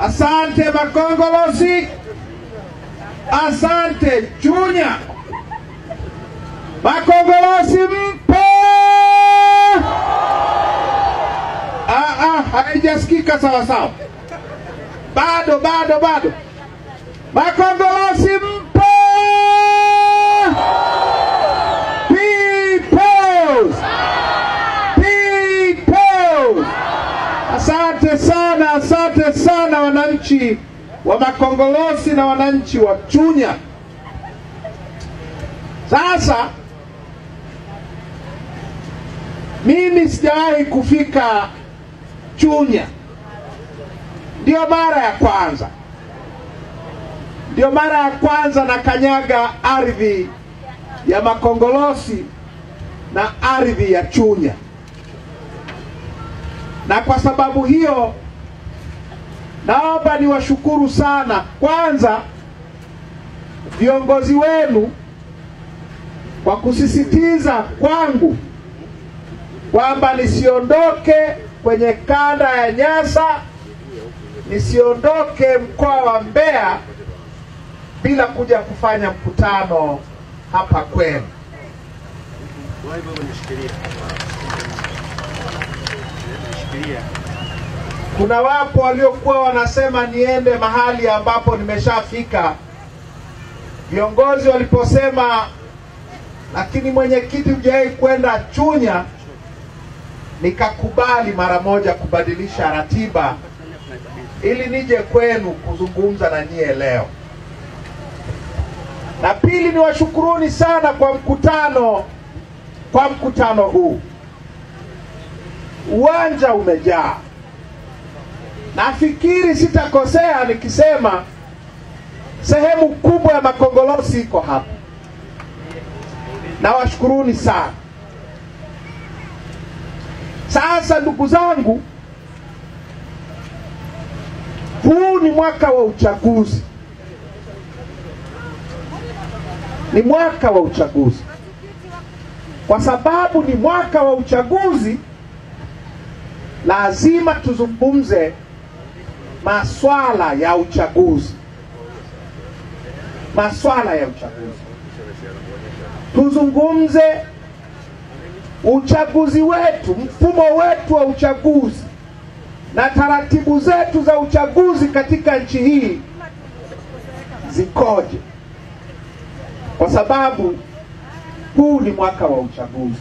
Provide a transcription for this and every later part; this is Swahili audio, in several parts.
Asante makongolosi. Asante Chunya. Makongolosi mpe. Haijasikika sawa sawa. Bado. Makongolosi mpe. Peoples. Asante sana wananchi wa Makongolosi na wananchi wa Chunya. Sasa mimi sijawahi kufika Chunya. Ndio mara ya kwanza na kanyaga ardhi ya Makongolosi na ardhi ya Chunya. Na kwa sababu hiyo naomba niwashukuru sana kwanza viongozi wenu kwa kusisitiza kwangu kwamba nisiondoke kwenye kanda ya Nyasa, nisiondoke mkoa wa Mbeya bila kuja kufanya mkutano hapa kwenu. Kuna wapo waliokuwa wanasema niende mahali ambapo nimeshafika. Viongozi waliposema lakini mwenyekiti hujawahi kwenda Chunya, nikakubali mara moja kubadilisha ratiba ili nije kwenu kuzungumza na nyie leo. Na pili, niwashukuruni sana kwa mkutano huu. Uwanja umejaa. Nafikiri sitakosea nikisema sehemu kubwa ya Makongolosi iko hapa. Na washukuruni sana. Sasa ndugu zangu, huu ni mwaka wa uchaguzi. Ni mwaka wa uchaguzi. Kwa sababu ni mwaka wa uchaguzi, lazima tuzungumze maswala ya uchaguzi. Tuzungumze uchaguzi wetu, mfumo wetu wa uchaguzi na taratibu zetu za uchaguzi katika nchi hii zikoje. Kwa sababu huu ni mwaka wa uchaguzi.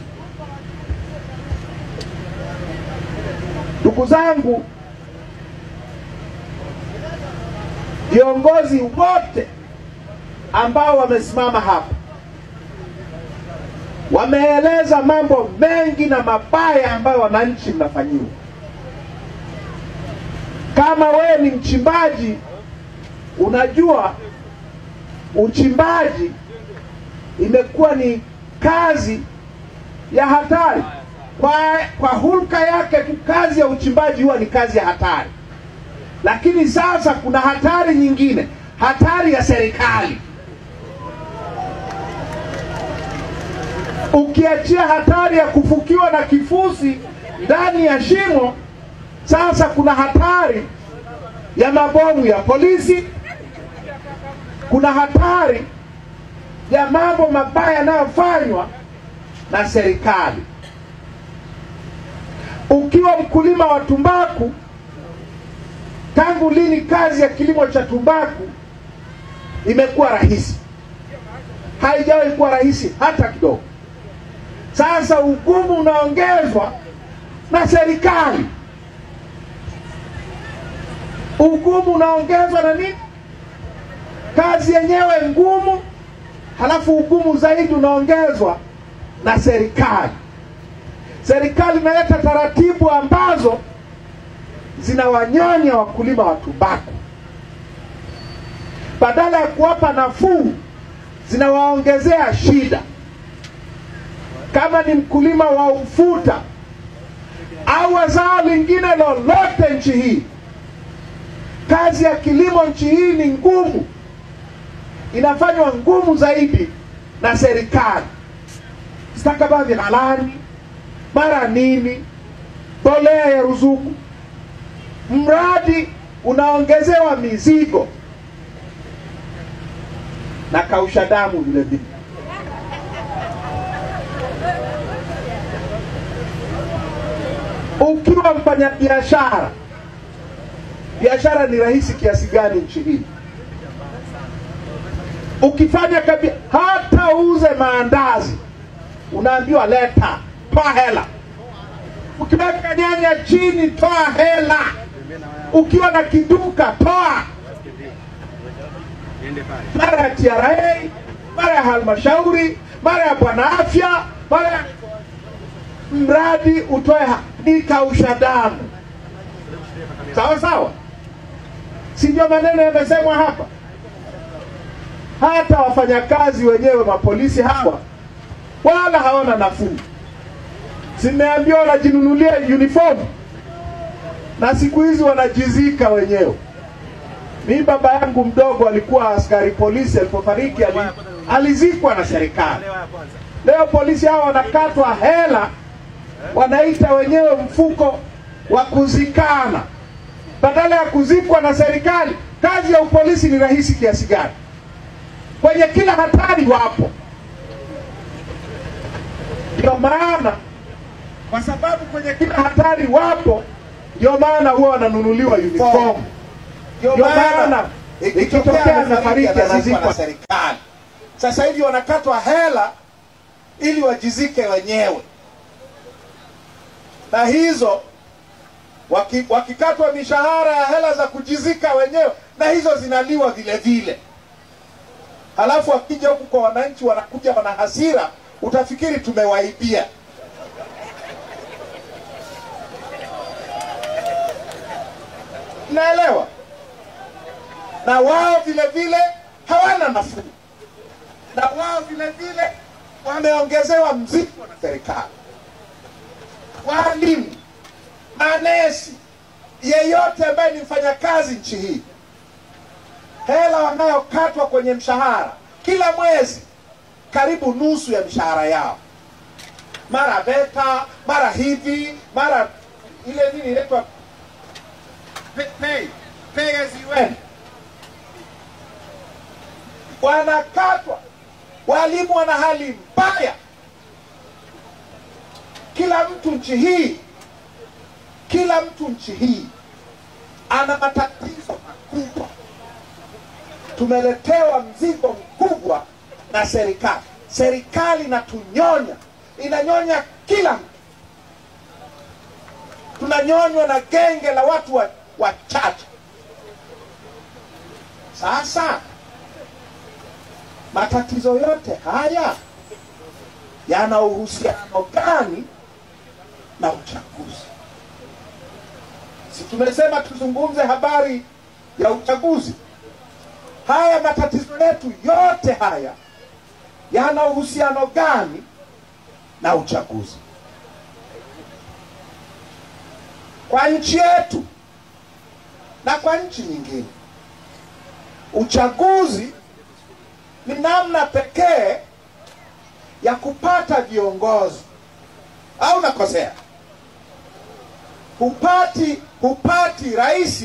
Ndugu zangu, viongozi wote ambao wamesimama hapa wameeleza mambo mengi na mabaya ambayo wananchi mnafanyiwa. Kama wewe ni mchimbaji, unajua uchimbaji imekuwa ni kazi ya hatari. Kwa hulka yake tu kazi ya uchimbaji huwa ni kazi ya hatari. Lakini sasa kuna hatari nyingine, hatari ya serikali. Ukiachia hatari ya kufukiwa na kifusi ndani ya shimo, sasa kuna hatari ya mabomu ya polisi, kuna hatari ya mambo mabaya yanayofanywa na serikali. Ukiwa mkulima wa tumbaku, tangu lini kazi ya kilimo cha tumbaku imekuwa rahisi? Haijawahi kuwa rahisi hata kidogo. Sasa ugumu unaongezwa na serikali. Ugumu unaongezwa na nini? Kazi yenyewe ngumu, halafu ugumu zaidi unaongezwa na serikali. Serikali inaleta taratibu ambazo zinawanyonya wakulima wa tumbaku. Badala ya kuwapa nafuu, zinawaongezea shida. Kama ni mkulima wa ufuta au zao lingine lolote nchi hii, kazi ya kilimo nchi hii ni ngumu. Inafanywa ngumu zaidi na serikali. Stakabadhi ghalani, mara nini, mbolea ya ruzuku, mradi unaongezewa mizigo na kausha damu vile vile. Ukiwa mfanya biashara, biashara ni rahisi kiasi gani nchi hii? Ukifanya hata uuze maandazi, unaambiwa leta, toa hela. Ukiweka nyanya chini, toa hela. Ukiwa na kiduka, toa. Mara ya TRA, mara ya halmashauri, mara ya bwana afya, mara ya mradi utoe ni kausha damu. Sawa sawa? Si ndio maneno yamesemwa hapa? Hata wafanyakazi wenyewe, mapolisi hawa, wala hawana nafuu. Simeambiwa wanajinunulia uniform, na siku hizi wanajizika wenyewe. Mimi baba yangu mdogo alikuwa askari polisi, alipofariki alizikwa na serikali. Leo polisi hao wanakatwa hela, wanaita wenyewe mfuko wa kuzikana, badala ya kuzikwa na serikali. Kazi ya upolisi ni rahisi kiasi gani? Kwenye kila hatari wapo. Ndio maana, kwa sababu kwenye kila hatari wapo, ndio maana huwa wananunuliwa uniform. Ndio maana ikitokea amefariki anazikwa na serikali. Sasa hivi wanakatwa hela ili wajizike wenyewe. Na hizo wakikatwa mishahara ya hela za kujizika wenyewe, na hizo zinaliwa vile vile. Halafu wakija huku kwa wananchi, wanakuja wana hasira, utafikiri tumewaibia. Naelewa. Na wao vile vile hawana nafuu. Na wao vile vile wameongezewa mzigo na serikali. Walimu, manesi, yeyote ambaye ni mfanyakazi nchi hii, hela wanayokatwa kwenye mshahara kila mwezi, karibu nusu ya mshahara yao. Mara VETA, mara hivi, mara ile nini inaitwa pay as you earn. Wanakatwa. Walimu wana hali mbaya. Kila mtu nchi hii ana matatizo makubwa. Tumeletewa mzigo mkubwa na serikali. Serikali inatunyonya, inanyonya kila mtu. Tunanyonywa na genge la watu wachache. Sasa matatizo yote haya yana uhusiano gani na uchaguzi? Si tumesema tuzungumze habari ya uchaguzi? Haya matatizo yetu yote haya yana uhusiano gani na uchaguzi? Kwa nchi yetu na kwa nchi nyingine, uchaguzi ni namna pekee ya kupata viongozi. Au nakosea? Hupati rais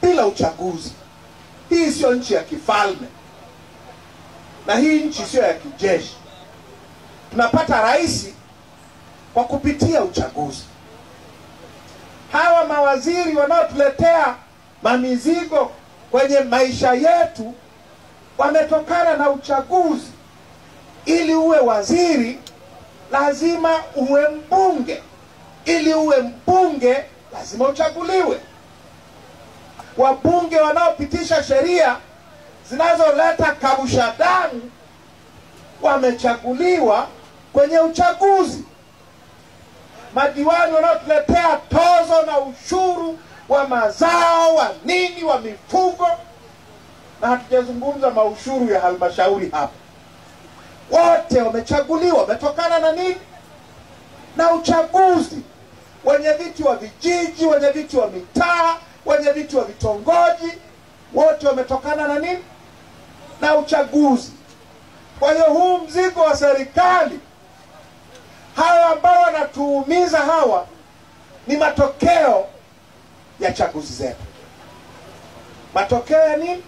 bila uchaguzi. Hii sio nchi ya kifalme, na hii nchi sio ya kijeshi. Tunapata rais kwa kupitia uchaguzi. Hawa mawaziri wanaotuletea mamizigo kwenye maisha yetu wametokana na uchaguzi. Ili uwe waziri lazima uwe mbunge. Ili uwe mbunge lazima uchaguliwe. Wabunge wanaopitisha sheria zinazoleta kausha damu wamechaguliwa kwenye uchaguzi. Madiwani wanaotuletea tozo na ushuru wa mazao, wa nini, wa mifugo, na hatujazungumza maushuru ya halmashauri hapa, wote wamechaguliwa. Wametokana na nini? Na uchaguzi. Wenye viti wa vijiji, wenye viti wa mitaa, wenye viti wa vitongoji, wote wametokana na nini? Na uchaguzi. Kwa hiyo huu mzigo wa serikali, hawa ambao wanatuumiza hawa, ni matokeo ya chaguzi zetu. matokeo ya nini?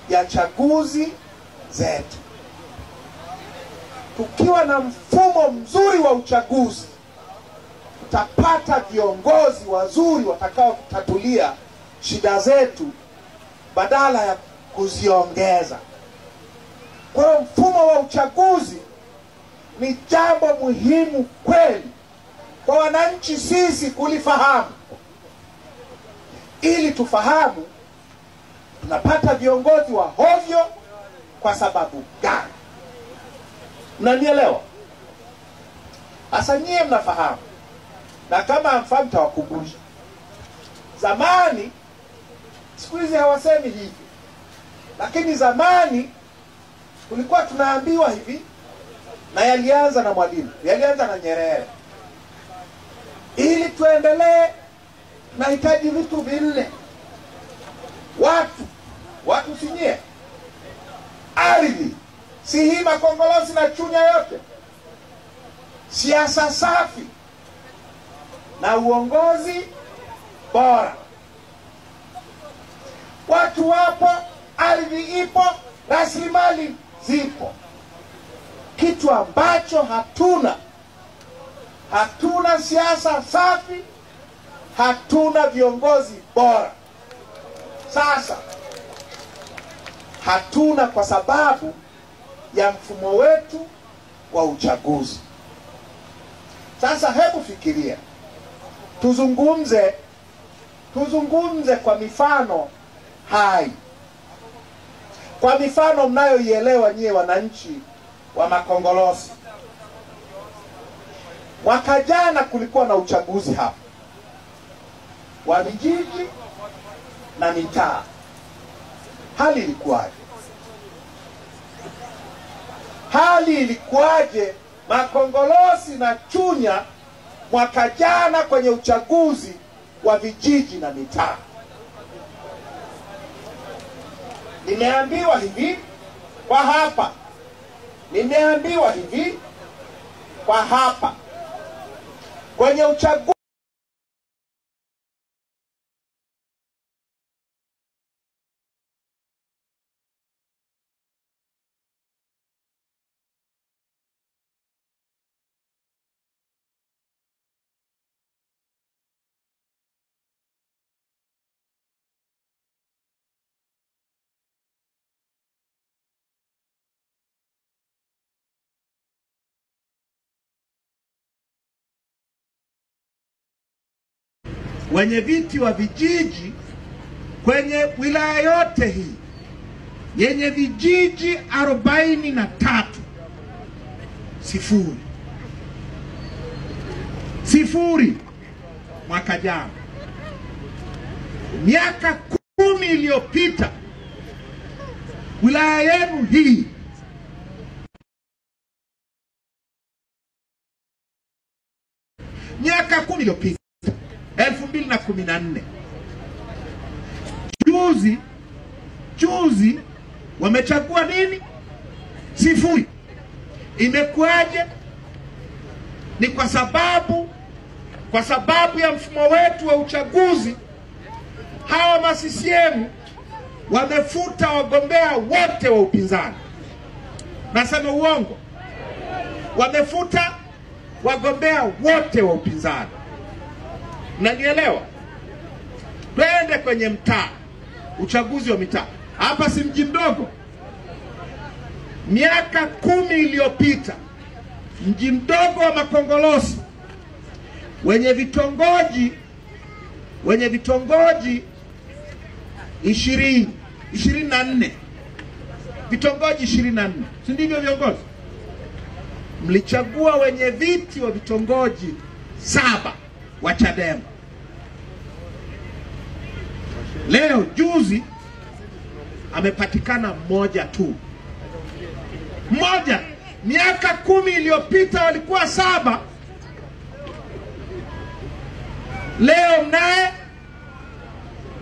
Ya chaguzi zetu. Tukiwa na mfumo mzuri wa uchaguzi, tutapata viongozi wazuri watakao kutatulia shida zetu badala ya kuziongeza. Kwa hiyo mfumo wa uchaguzi ni jambo muhimu kweli kwa wananchi sisi kulifahamu. Ili tufahamu tunapata viongozi wa hovyo kwa sababu gani. Mnanielewa? Asa nyie mnafahamu. Na kama hamfahamu nitawakumbusha. Zamani, siku hizi hawasemi hivi, lakini zamani tulikuwa tunaambiwa hivi, na yalianza na Mwalimu, yalianza na Nyerere. Ili tuendelee tunahitaji vitu vinne. Watu sinyie. Ardhi, si hii makongolosi na Chunya yote. Siasa safi na uongozi bora. Watu wapo, ardhi ipo, rasilimali zipo. Kitu ambacho hatuna siasa safi, hatuna viongozi bora. Sasa hatuna kwa sababu ya mfumo wetu wa uchaguzi. Sasa hebu fikiria, tuzungumze kwa mifano hai, kwa mifano mnayoielewa nyie wananchi wa makongolosi. Mwaka jana kulikuwa na uchaguzi hapa wa vijiji na mitaa. Hali ilikuwaje? Makongolosi na Chunya mwaka jana kwenye uchaguzi wa vijiji na mitaa? Nimeambiwa hivi kwa hapa, kwenye uchaguzi wenye viti wa vijiji kwenye wilaya yote hii yenye vijiji 43, sifuri mwaka jana. Miaka 10 iliyopita wilaya yenu hii miaka 10 iliyopita 2014. Juzi wamechagua nini? Sifuri. Imekuwaje? Ni kwa sababu ya mfumo wetu wa uchaguzi. Hawa ma CCM wamefuta wagombea wote wa upinzani. Nasema uongo? Wamefuta wagombea wote wa upinzani. Mnanielewa? Twende kwenye mtaa, uchaguzi wa mitaa. Hapa si mji mdogo. Miaka 10 iliyopita mji mdogo wa Makongolosi wenye vitongoji 24 vitongoji 24, si ndivyo viongozi? Mlichagua wenye viti wa vitongoji 7 wa Chadema. Leo juzi amepatikana mmoja tu. Mmoja. Miaka 10 iliyopita walikuwa 7. Leo mnaye.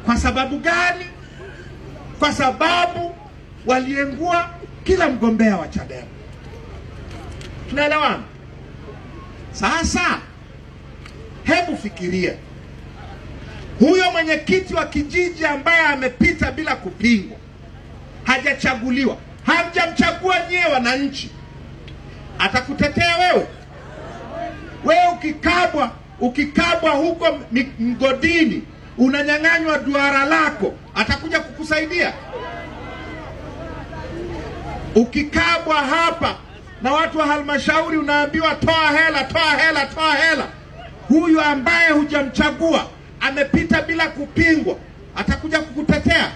Kwa sababu gani? Kwa sababu waliengua kila mgombea wa Chadema. Tunaelewana? Sasa hebu fikiria, Huyo mwenyekiti wa kijiji ambaye amepita bila kupingwa, hajachaguliwa, hamjamchagua nyewe wananchi, atakutetea wewe? Wewe ukikabwa huko mgodini, unanyang'anywa duara lako, atakuja kukusaidia? Ukikabwa hapa na watu wa halmashauri, unaambiwa toa hela, toa hela, toa hela, huyu ambaye hujamchagua amepita bila kupingwa, atakuja kukutetea?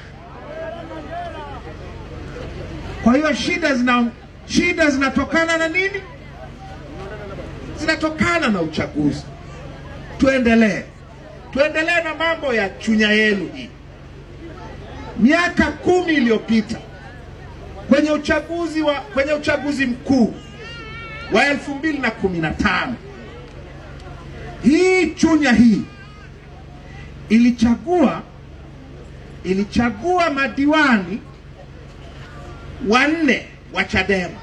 Kwa hiyo shida zinatokana na nini? Zinatokana na uchaguzi. Tuendelee na mambo ya Chunya yenu hii. Miaka 10 iliyopita kwenye uchaguzi mkuu wa 2015, hii Chunya hii ilichagua madiwani 4 wa Chadema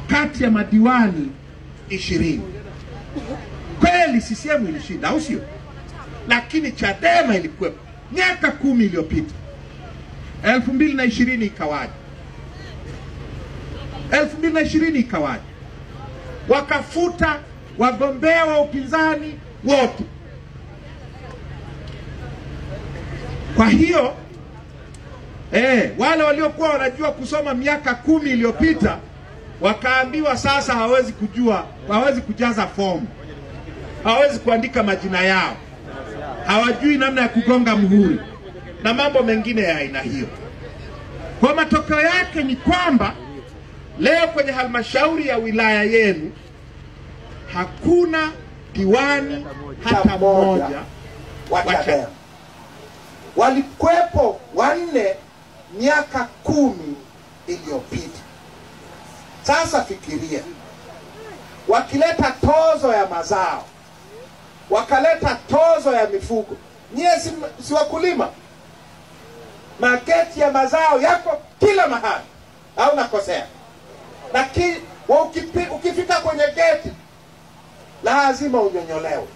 kati ya madiwani 20. Kweli CCM ilishinda, au sio? Lakini Chadema ilikuwa miaka 10 iliyopita. 2020 ikawaje? 2020 ikawaje? Wakafuta wagombea wa upinzani wote. Kwa hiyo wale waliokuwa wanajua kusoma miaka 10 iliyopita wakaambiwa sasa hawezi kujaza fomu, hawezi kuandika majina yao, hawajui namna ya kugonga muhuri na mambo mengine ya aina hiyo. Kwa matokeo yake ni kwamba leo kwenye halmashauri ya wilaya yenu hakuna diwani hata mmoja wa Chadema. Walikuwepo 4 miaka 10 iliyopita. Sasa fikiria, wakileta tozo ya mazao, wakaleta tozo ya mifugo. Nyie si wakulima? Mageti ya mazao yako kila mahali, au nakosea? Lakini ukifika kwenye geti lazima unyonyolewe,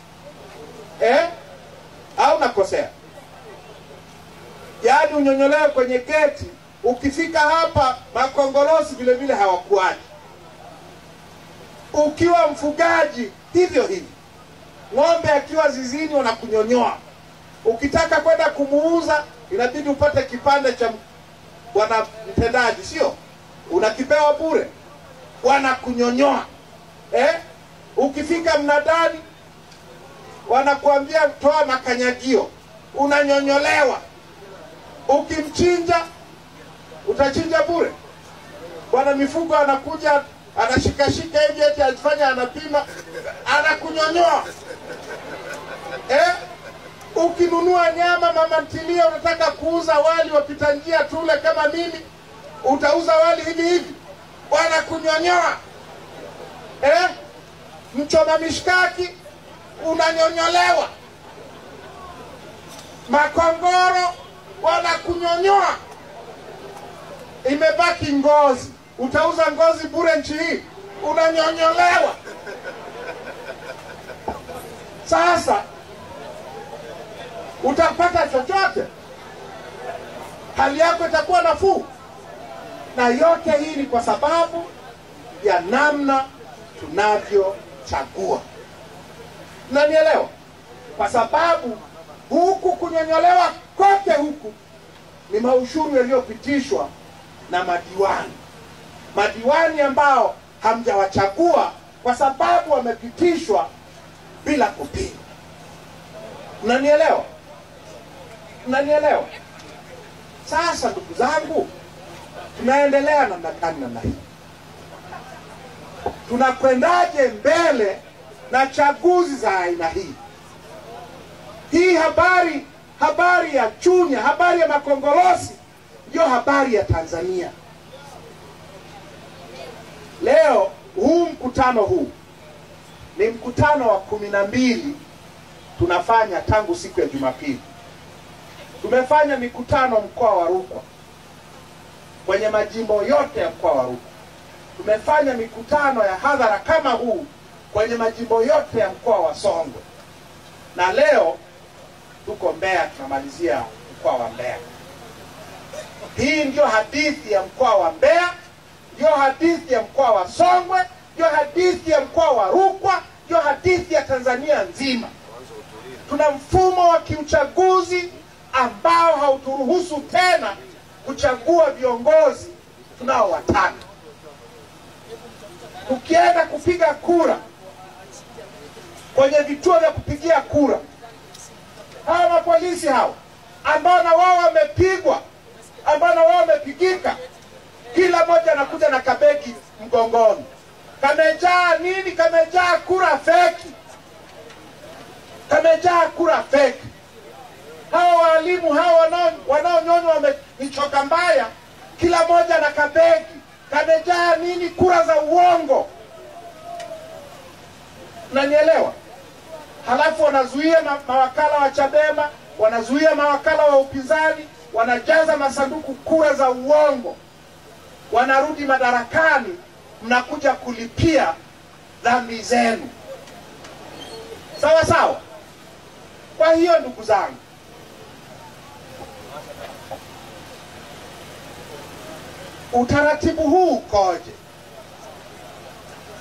au nakosea? Yaani unyonyolewe kwenye geti. Ukifika hapa makongolosi vile vile hawakuaji. Ukiwa mfugaji hivyo hivi, ng'ombe akiwa zizini wanakunyonyoa. Ukitaka kwenda kumuuza inabidi upate kipande cha bwana mtendaji, sio? Unakipewa bure, wanakunyonyoa. Ukifika mnadani wanakuambia toa makanyagio, unanyonyolewa. Ukimchinja utachinja bure. Bwana mifugo anakuja anashikashika hivi eti alifanya anapima, anakunyonyoa. Ukinunua nyama mama ntilia, unataka kuuza wali wapita njia tule kama mimi, utauza wali hivi hivi, wanakunyonyoa. Mchoma mishkaki unanyonyolewa. Makongoro wanakunyonyoa. Imebaki ngozi, utauza ngozi bure nchi hii, unanyonyolewa. Sasa utapata chochote? Hali yako itakuwa nafuu? Na yote hii ni kwa sababu ya namna tunavyochagua. Unanielewa? Kwa sababu huku kunyonyolewa kote huku ni maushuru yaliyopitishwa na madiwani ambao hamjawachagua kwa sababu wamepitishwa bila kupingwa. Unanielewa? Unanielewa? Sasa ndugu zangu, tunaendelea namna hii. Tunakwendaje mbele na chaguzi za aina hii? Hii habari ya Chunya, habari ya makongolosi ndio habari ya Tanzania. Leo mkutano huu ni mkutano wa 12 tunafanya tangu siku ya Jumapili. Tumefanya mikutano mkoa wa Rukwa, kwenye majimbo yote ya mkoa wa Rukwa. Tumefanya mikutano ya hadhara kama huu kwenye majimbo yote ya mkoa wa Songwe. Na leo tuko Mbeya, tunamalizia mkoa wa Mbeya. Hii ndio hadithi ya mkoa wa Mbeya, ndio hadithi ya mkoa wa Songwe, ndio hadithi ya mkoa wa Rukwa, ndio hadithi ya Tanzania nzima. Tuna mfumo wa kiuchaguzi ambao hauturuhusu tena kuchagua viongozi tunaowataka. Tukienda kupiga kura kwenye vituo vya kupigia kura, hawa mapolisi hao ambao na wao wamepigwa, ambao na wao wamepigika, kila mmoja anakuja na kabegi mgongoni, kamejaa nini? Kamejaa kura feki, kamejaa kura feki. Hawa walimu hao wanaonyonywa michoka mbaya, kila mmoja na kabegi kamejaa nini? Kura za uongo. Unanielewa? Halafu wanazuia mawakala wa Chadema, wanazuia mawakala wa upinzani, wanajaza masanduku kura za uongo, wanarudi madarakani, mnakuja kulipia dhambi zenu. Sawa sawa? Kwa hiyo ndugu zangu, utaratibu huu ukoje?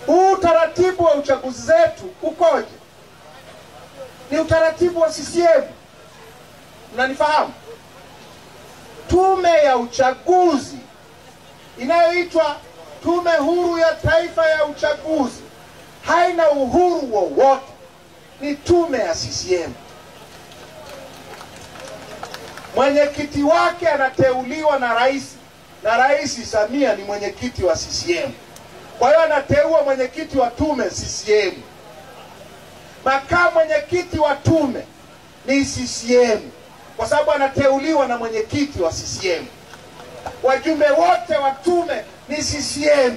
Huu utaratibu wa uchaguzi zetu ukoje? Ni utaratibu wa CCM. Mnanifahamu? Tume ya uchaguzi inayoitwa Tume Huru ya Taifa ya Uchaguzi haina uhuru wowote, ni tume ya CCM. Mwenyekiti wake anateuliwa na rais, na Rais Samia ni mwenyekiti wa CCM. Kwa hiyo anateua mwenyekiti wa tume CCM. Makamu mwenyekiti wa tume ni CCM, kwa sababu anateuliwa na mwenyekiti wa CCM. Wajumbe wote wa tume ni CCM.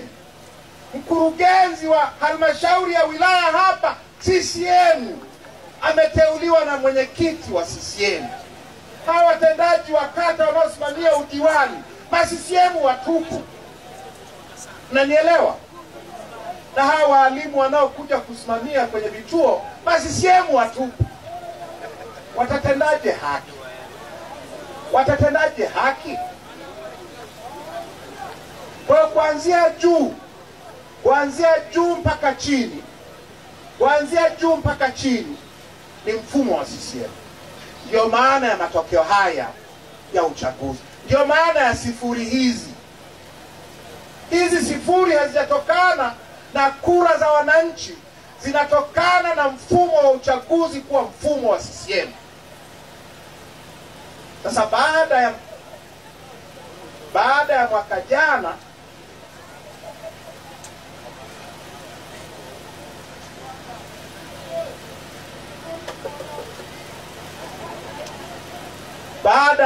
Mkurugenzi wa halmashauri ya wilaya hapa CCM, ameteuliwa na mwenyekiti wa CCM. Hawa watendaji wa kata wanaosimamia udiwani, ma-CCM watupu. Mnanielewa? Na hawa walimu wanaokuja kusimamia kwenye vituo, ma-CCM watupu. Watatendaje haki? Watatendaje haki? Kwa kuanzia juu mpaka chini, kuanzia juu mpaka chini ni mfumo wa CCM. Ndio maana ya matokeo haya ya uchaguzi. Ndio maana ya sifuri hizi. Hizi sifuri hazijatokana na kura za wananchi, zinatokana na mfumo wa uchaguzi kuwa mfumo wa CCM. Sasa baada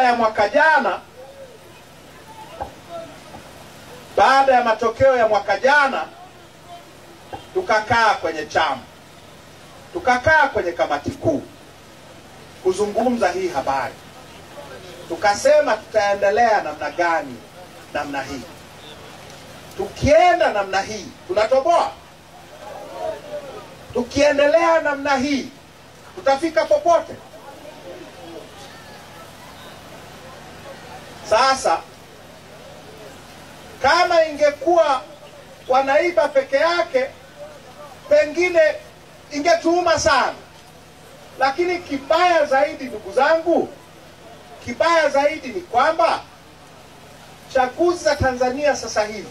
ya mwaka jana, baada ya matokeo ya mwaka jana, tukakaa kwenye chama, tukakaa kwenye kamati kuu kuzungumza hii habari. Tukasema tutaendelea namna gani? Namna hii. Tukienda namna hii tunatoboa. Tukiendelea namna hii tutafika popote. Sasa kama ingekuwa wanaiba peke yake, pengine ingetuuma sana. Lakini kibaya zaidi, ndugu zangu, kibaya zaidi ni kwamba chaguzi za Tanzania sasa hivi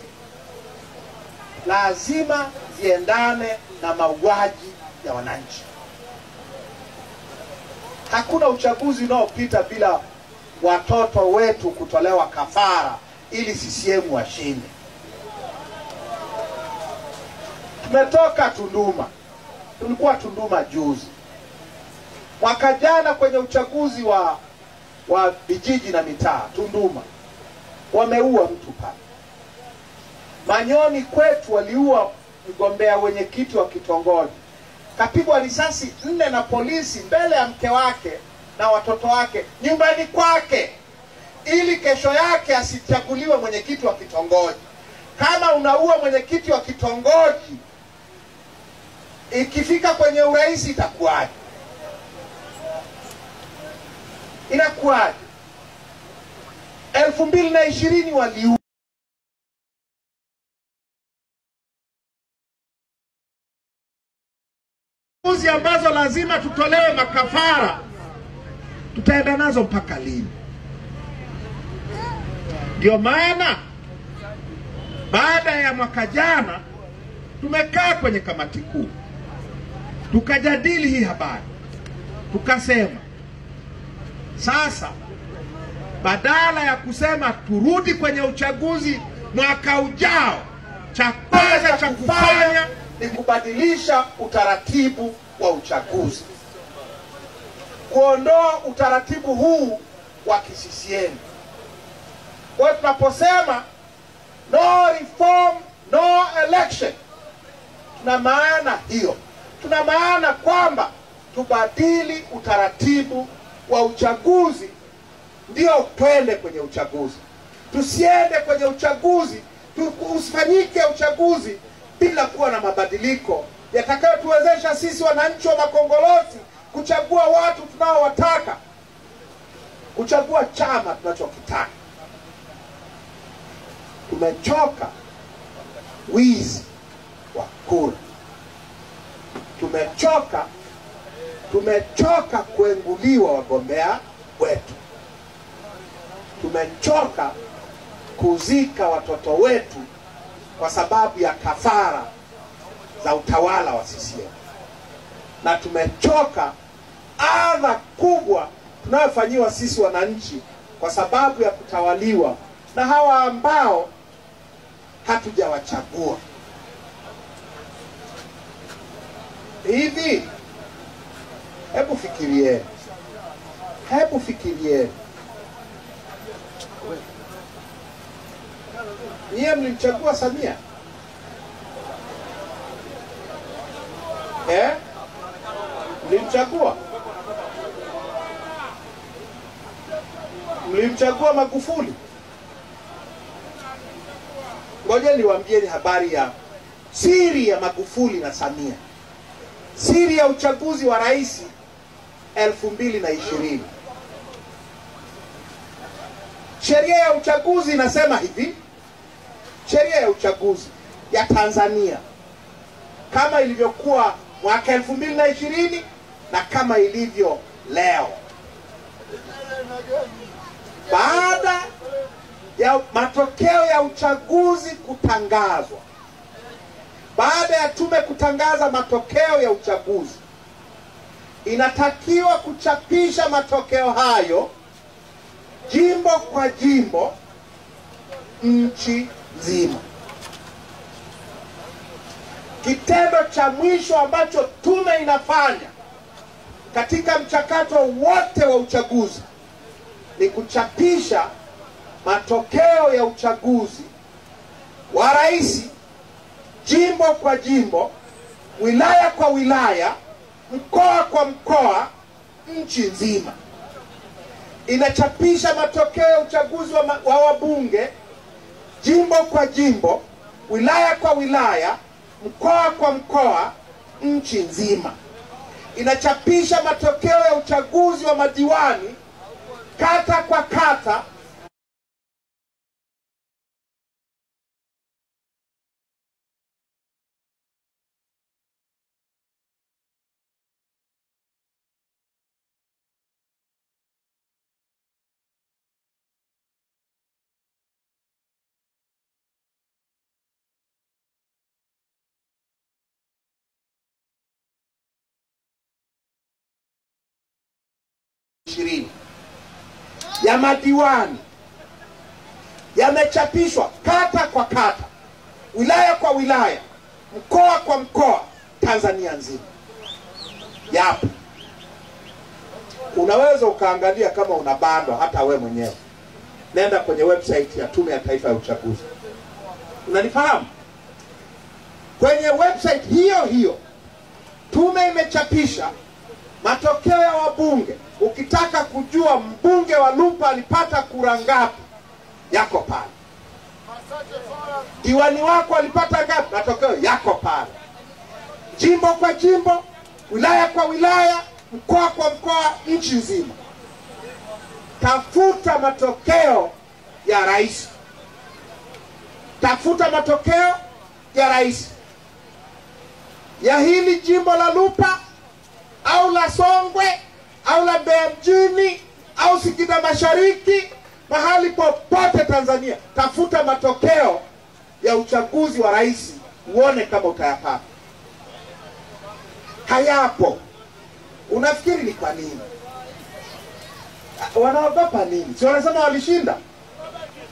lazima ziendane na mauaji ya wananchi. Hakuna uchaguzi unaopita bila watoto wetu kutolewa kafara ili CCM washinde. Tumetoka Tunduma. Tulikuwa Tunduma juzi. Mwaka jana kwenye uchaguzi wa vijiji na mitaa Tunduma, wameua mtu pale. Manyoni kwetu waliua mgombea wenyekiti wa kitongoji. Kapigwa risasi 4 na polisi mbele ya mke wake na watoto wake nyumbani kwake, ili kesho yake asichaguliwe mwenyekiti wa kitongoji. Kama unaua mwenyekiti wa kitongoji, ikifika kwenye urais itakuwaje? Inakuwaje? 2020 waliua uzi ambazo lazima tutolewe makafara, tutaenda nazo mpaka lini? Ndio maana baada ya mwaka jana tumekaa kwenye kamati kuu tukajadili hii habari, tukasema sasa badala ya kusema turudi kwenye uchaguzi mwaka ujao, cha kwanza cha kufanya ni kubadilisha utaratibu wa uchaguzi, kuondoa utaratibu huu wa CCM. Kwa tunaposema no reform no election, tuna maana hiyo. Tuna maana kwamba tubadili utaratibu wa uchaguzi ndio twende kwenye uchaguzi. Tusiende kwenye uchaguzi, usifanyike uchaguzi bila kuwa na mabadiliko yatakayotuwezesha sisi wananchi wa Makongolosi kuchagua watu tunaowataka, kuchagua chama tunachokitaka. Tumechoka wizi wa kura. Tumechoka kuenguliwa wagombea wetu. Tumechoka kuzika watoto wetu kwa sababu ya kafara za utawala wa CCM. Na tumechoka adha kubwa tunayofanyiwa sisi wananchi kwa sababu ya kutawaliwa na hawa ambao hatujawachagua. Hivi hebu fikirieni. Nyie mlimchagua Samia? Mlimchagua? Mlimchagua Magufuli? Ngoja niwaambieni habari ya siri ya Magufuli na Samia. Siri ya uchaguzi wa rais 2020. Sheria ya uchaguzi inasema hivi. Sheria ya uchaguzi ya Tanzania kama ilivyokuwa mwaka 2020 na kama ilivyo leo, baada ya matokeo ya uchaguzi kutangazwa, baada ya tume kutangaza matokeo ya uchaguzi, inatakiwa kuchapisha matokeo hayo jimbo kwa jimbo nchi nzima. Kitendo cha mwisho ambacho tume inafanya katika mchakato wote wa uchaguzi ni kuchapisha matokeo ya uchaguzi wa rais jimbo kwa jimbo, wilaya kwa wilaya, mkoa kwa mkoa, nchi nzima. Inachapisha matokeo ya uchaguzi wa wabunge jimbo kwa jimbo, wilaya kwa wilaya, mkoa kwa mkoa, nchi nzima. Inachapisha matokeo ya uchaguzi wa madiwani kata kwa kata, ya madiwani yamechapishwa kata kwa kata, wilaya kwa wilaya, mkoa kwa mkoa, Tanzania nzima. Yapo. Unaweza ukaangalia kama unabandwa hata we mwenyewe. Nenda kwenye website ya Tume ya Taifa ya Uchaguzi. Unanifahamu? Kwenye website hiyo hiyo tume imechapisha matokeo ya wabunge. Ukitaka kujua mbunge wa Lupa alipata kura ngapi, yako pale. Diwani wako alipata ngapi, matokeo yako pale. Jimbo kwa jimbo, wilaya kwa wilaya, mkoa kwa mkoa, nchi nzima. tafuta matokeo ya rais. Tafuta matokeo ya rais ya hili jimbo la Lupa au la Songwe au la Mbeya mjini au Singida Mashariki, mahali popote Tanzania. Tafuta matokeo ya uchaguzi wa rais, uone kama utayapata. Hayapo. Unafikiri ni kwa nini? Wanaogopa nini? Si wanasema walishinda?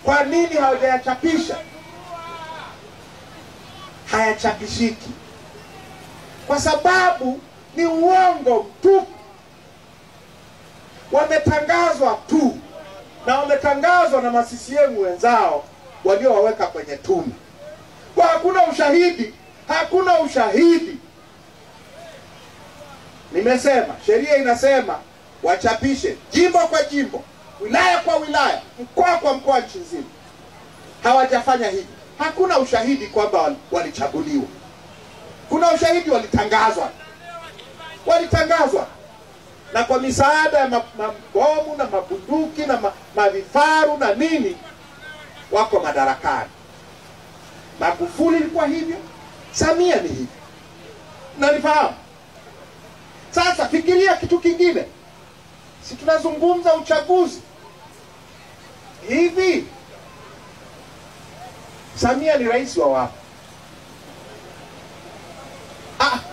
Kwa nini hawajayachapisha? Hayachapishiki kwa sababu ni uongo mtupu. Wametangazwa tu, na wametangazwa na ma-CCM wenzao waliowaweka kwenye tume. Kwa hakuna ushahidi, hakuna ushahidi. Nimesema sheria inasema wachapishe jimbo kwa jimbo, wilaya kwa wilaya, mkoa kwa mkoa, nchi nzima. Hawajafanya hivi. Hakuna ushahidi kwamba walichaguliwa. Kuna ushahidi walitangazwa. Walitangazwa na kwa misaada ya mabomu na mabunduki na mavifaru na nini, wako madarakani. Magufuli ilikuwa hivyo, Samia ni hivyo. Unanifahamu? Sasa fikiria kitu kingine. Si tunazungumza uchaguzi. Hivi Samia ni rais wa wapi?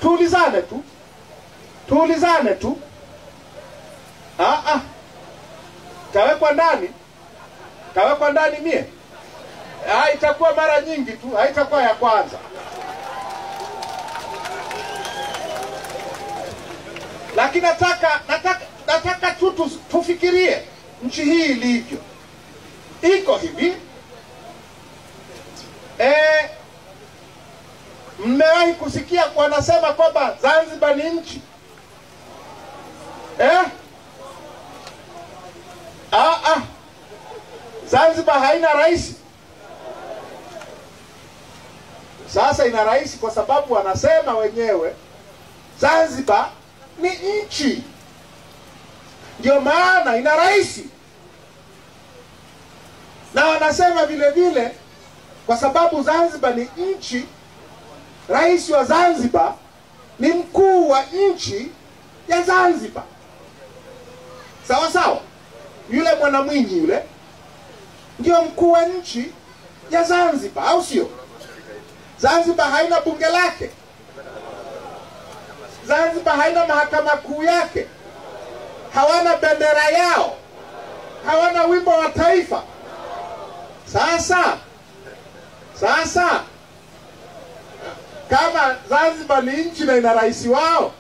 Tuulizane tu. Tuulizane tu. Kawekwa ndani. Kawekwa ndani mie. Itakuwa mara nyingi tu, haitakuwa ya kwanza. Lakini nataka tu tufikirie nchi hii ilivyo. Iko hivi. Mmewahi kusikia wanasema kwamba Zanzibar ni nchi? Zanzibar haina rais. Sasa ina rais kwa sababu wanasema wenyewe Zanzibar ni nchi. Ndio maana ina rais. Na wanasema vile vile kwa sababu Zanzibar ni nchi, rais wa Zanzibar ni mkuu wa nchi ya Zanzibar. Sawa sawa? Yule Bwana Mwinyi yule ndio mkuu wa nchi ya Zanzibar, au sio? Zanzibar haina bunge lake. Zanzibar haina mahakama kuu yake. Hawana bendera yao. Hawana wimbo wa taifa. Sasa kama Zanzibar ni nchi na ina rais wao,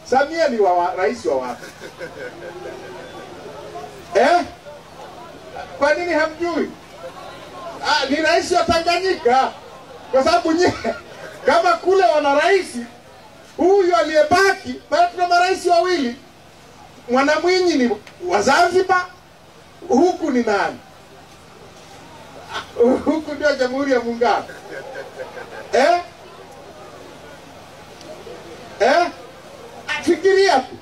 Samia ni rais wa wapi? Kwa nini hamjui? Ni rais wa Tanganyika. Kwa sababu kama kule wana rais, huyu aliyebaki, bado tuna marais wawili. Mwana Mwinyi ni wa Zanzibar, huku ni nani? Huku ndio Jamhuri ya Muungano. Fikiria tu.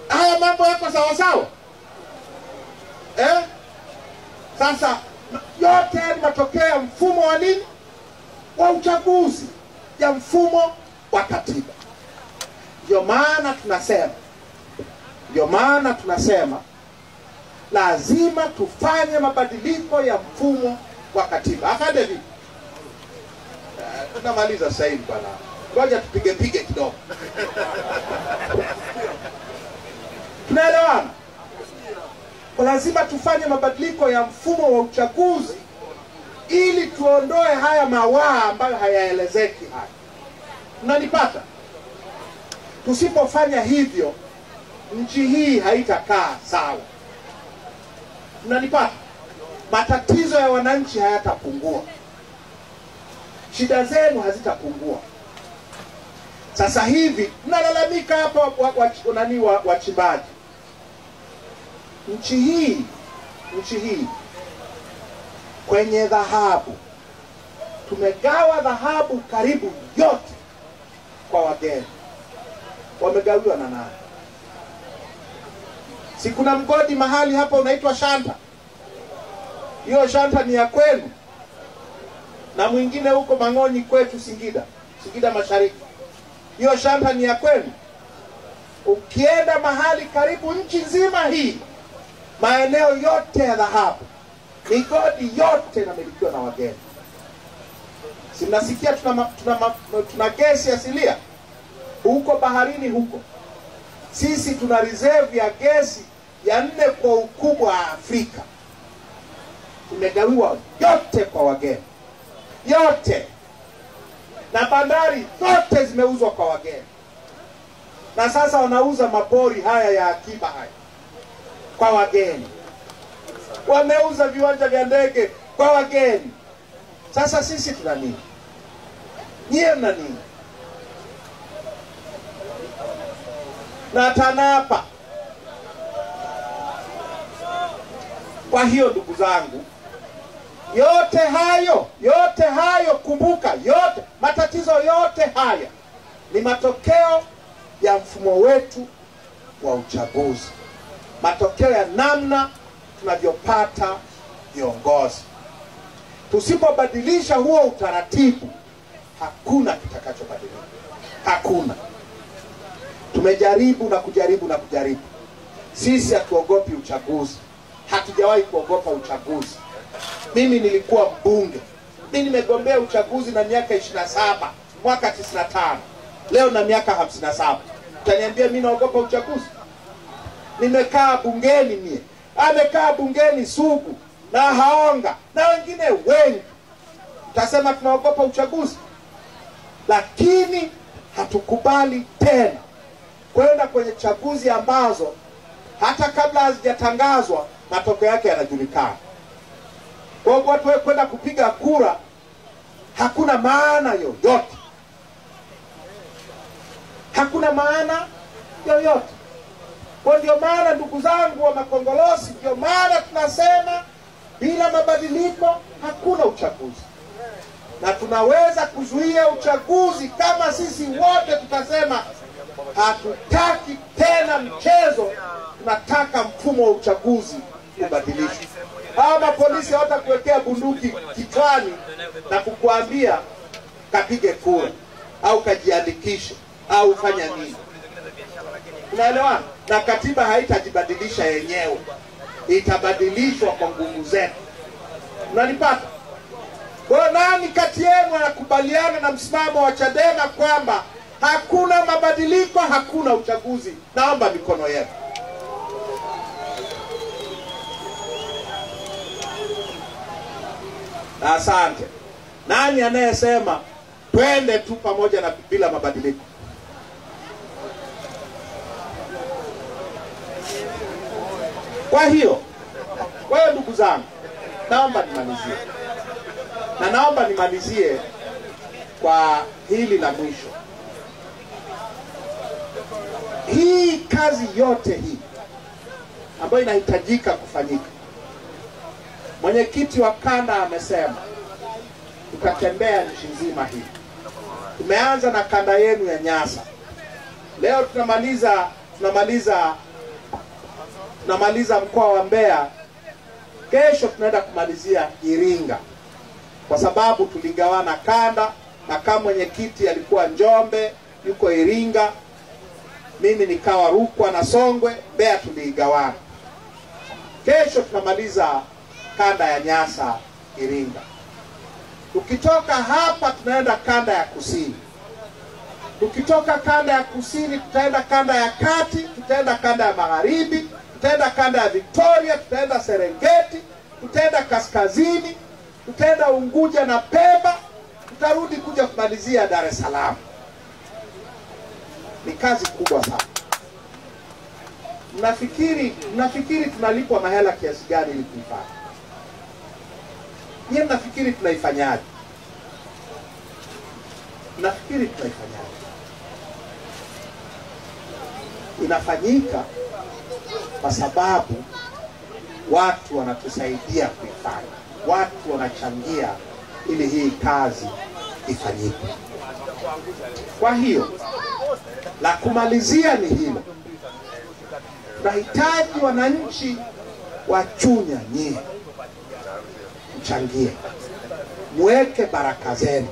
Haya mambo yako sawa sawa? Sasa yote ni matokeo ya mfumo wa nini? Wa uchaguzi, ya mfumo wa katiba. Ndio maana tunasema lazima tufanye mabadiliko ya mfumo wa katiba. Afande vipi? Tunamaliza sasa hivi bwana. Ngoja tupige kidogo. Tunaelewana? Lazima tufanye mabadiliko ya mfumo wa uchaguzi ili tuondoe haya mawaa ambayo hayaelezeki haya. Unanipata? Tusipofanya hivyo, nchi hii haitakaa sawa. Unanipata? Matatizo ya wananchi hayatapungua. Shida zenu hazitapungua. Sasa hivi mnalalamika hapa wachimbaji. Nchi hii kwenye dhahabu, tumegawa dhahabu karibu yote kwa wageni. Wamegawiwa na nani? Si kuna mgodi mahali hapa unaitwa Shanta? Hiyo Shanta ni ya kwenu. Na mwingine huko Mang'onyi kwetu Singida Mashariki. Hiyo Shanta ni ya kwenu. Ukienda mahali karibu nchi nzima hii, maeneo yote ya dhahabu, migodi yote inamilikiwa na wageni. Si mnasikia tuna gesi asilia huko baharini huko. Sisi tuna reserve ya gesi ya 4 kwa ukubwa Afrika. Tumegawiwa yote kwa wageni. Yote. Na bandari zote zimeuzwa kwa wageni. Na sasa wanauza mapori haya ya akiba haya kwa wageni. Wameuza viwanja vya ndege kwa wageni. Sasa sisi tuna nini? Nyie mna nini? Na TANAPA. Kwa hiyo ndugu zangu, yote hayo kumbuka, yote matatizo yote haya ni matokeo ya mfumo wetu wa uchaguzi. Matokeo ya namna tunavyopata viongozi. Tusipobadilisha huo utaratibu, hakuna kitakachobadilika. Hakuna. Tumejaribu na kujaribu. Sisi hatuogopi uchaguzi. Hatujawahi kuogopa uchaguzi. Mimi nilikuwa mbunge. Mimi nimegombea uchaguzi na miaka 27, mwaka 95. Leo na miaka 57. Utaniambia mimi naogopa uchaguzi? Nimekaa bungeni mie. Amekaa bungeni Sugu na Haonga na wengine wengi. Utasema tunaogopa uchaguzi? Lakini hatukubali tena kwenda kwenye chaguzi ambazo hata kabla hazijatangazwa matokeo yake yanajulikana. Kwa hiyo watu kwenda kupiga kura hakuna maana yoyote. Hakuna maana yoyote. Kwa ndio maana ndugu zangu wa Makongolosi, ndio maana tunasema bila mabadiliko hakuna uchaguzi. Na tunaweza kuzuia uchaguzi kama sisi wote tutasema hatutaki tena mchezo, tunataka mfumo wa uchaguzi ubadilishwe. Hawa polisi hawatakuwekea bunduki kichwani na kukuambia kapige kura au kajiandikishe au fanya nini. Unaelewa? Na katiba haitajibadilisha yenyewe. Itabadilishwa kwa nguvu zetu. Unanipata? Kwa nani kati yenu anakubaliana na msimamo wa Chadema kwamba hakuna mabadiliko, hakuna uchaguzi? Naomba mikono yenu. Asante. Nani anayesema twende tu pamoja na bila mabadiliko? Kwa hiyo ndugu zangu, naomba nimalizie. Na naomba nimalizie kwa hili la mwisho. Hii kazi yote hii ambayo inahitajika kufanyika, mwenyekiti wa kanda amesema tutatembea nchi nzima hii. Tumeanza na kanda yenu ya Nyasa. Leo tunamaliza mkoa wa Mbeya. Kesho tunaenda kumalizia Iringa. Kwa sababu tuligawana kanda, na kama mwenyekiti alikuwa Njombe, yuko Iringa, mimi nikawa Rukwa na Songwe, Mbeya tuligawana. Kesho tunamaliza kanda ya Nyasa, Iringa. Tukitoka hapa tunaenda kanda ya Kusini. Tukitoka kanda ya Kusini tutaenda kanda ya Kati, tutaenda kanda ya Magharibi, tutaenda kanda ya Victoria, tutaenda Serengeti, tutaenda Kaskazini, tutaenda Unguja na Pemba, tutarudi kuja kumalizia Dar es Salaam. Ni kazi kubwa sana. Mnafikiri tunalipwa mahela kiasi gani ili kuifanya? Nyie mnafikiri tunaifanyaje? Inafanyika kwa sababu watu wanatusaidia kuifanya. Watu wanachangia ili hii kazi ifanyike. Kwa hiyo la kumalizia ni hilo. Tunahitaji wananchi wa Chunya nyie mchangie, muweke baraka zenu,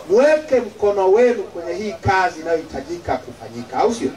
muweke mkono wenu kwenye hii kazi inayohitajika kufanyika, au sio?